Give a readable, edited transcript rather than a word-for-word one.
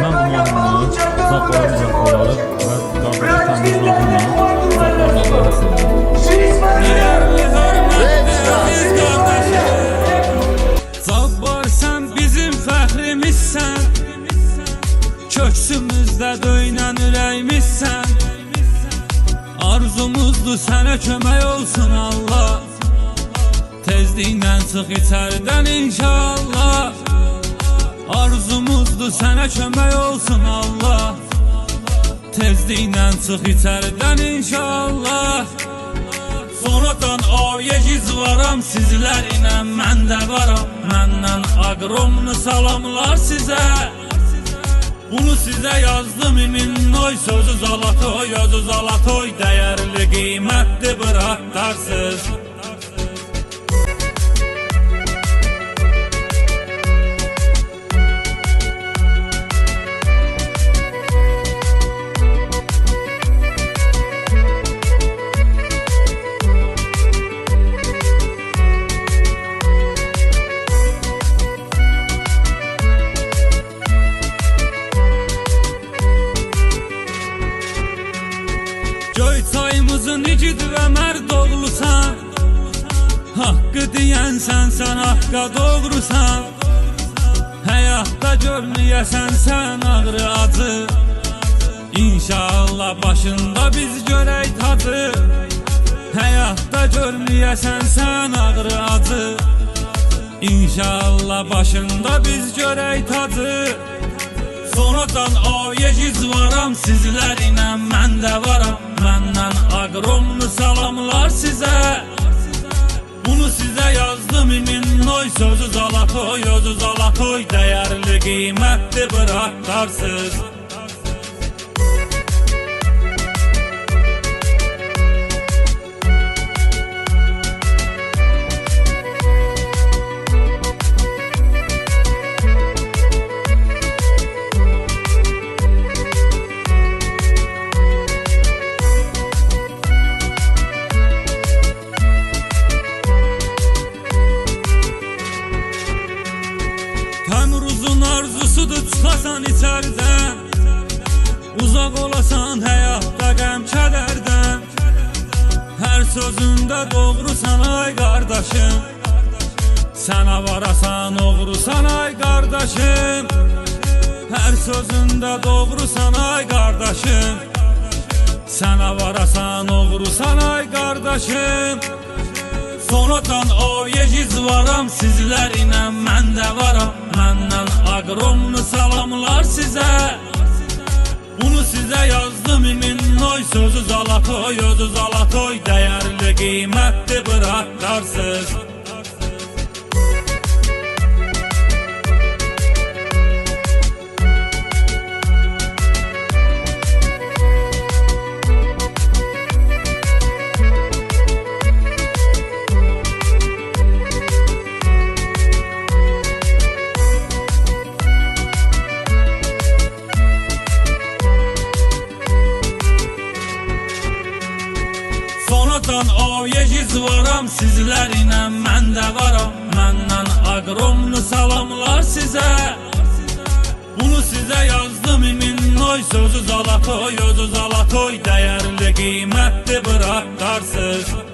Mən bu mahnını uzaqlara olaraq və qardaşı təmiz ruhumla uzaqlarına Cabbar sən bizim fəxrimizsən, köksümüzdə döynən ürəyimizsən. Arzumuzdur sənə kömək olsun Allah, tezliklə çıx içərdən inşallah. Arzumuzdur sənə kömək olsun Allah, tezliklə çıx içərdən inşallah. Sonradan ayegiz varam sizlərlə, mən də varam. Məndən aqromlu salamlar sizə. Bunu sizə yazdım iminnoy, sözü zalatoy, özü zalatoy. Dəyərli qiymətli bir haqdarsız. Göy çayımızın igid və mərd oğlusan, haqqı deyən sən haqqa doğrusan. Həyatda görməyəsən sən ağrı acı, İnşallah başında biz görək tadı. Həyatda görməyəsən sən ağrı acı, İnşallah başında biz görək tadı. Sonradan ayegiz varam sizlərlə, mən də varam. Məndən aqromlu salamlar sizə. Bunu sizə yazdım iminnoy, sözü zalatoy, özü zalatoy. Dəyərli qiymətli bir haqdarsız. Təmruzun arzusudur çıxasan içərdən, uzaq olasan həyatda qəm kədərdən. Hər sözündə doğrusan ay qardaşım, sən avarasan oğrusan ay qardaşım. Hər sözündə doğrusan ay qardaşım, sən avarasan oğrusan ay qardaşım. Sonradan ayegiz varam sizlərlə, mən də varam. Məndən aqromlu salamlar sizə. Bunu sizə yazdım iminnoy, sözü zalatoy, özü zalatoy. Dəyərli qiymətli bir haqdarsız. Sonradan ayegiz varam sizlərlə, mən də varam. Məndən aqromlu salamlar sizə. Bunu sizə yazdım iminnoy, sözü zalatoy, özü zalatoy. Dəyərli qiymətli bir haqdarsız.